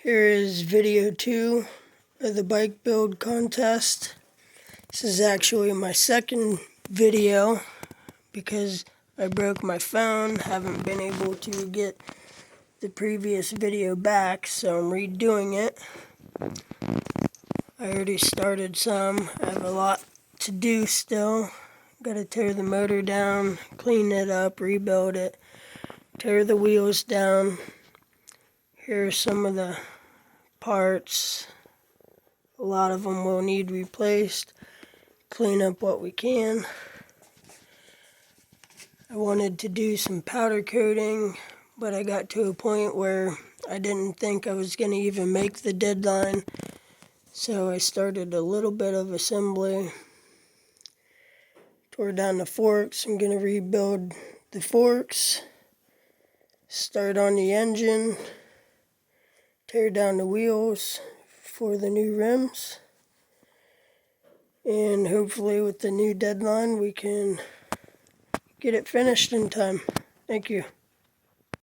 Here is video 2 of the bike build contest. This is actually my second video because I broke my phone. Haven't been able to get the previous video back, so I'm redoing it. I already started some. I have a lot to do still. Gotta tear the motor down, clean it up, rebuild it, tear the wheels down. Here are some of the parts. A lot of them will need replaced. Clean up what we can. I wanted to do some powder coating, but I got to a point where I didn't think I was going to even make the deadline. So I started a little bit of assembly. Tore down the forks. I'm going to rebuild the forks. Start on the engine. Tear down the wheels for the new rims. And hopefully with the new deadline we can get it finished in time. Thank you.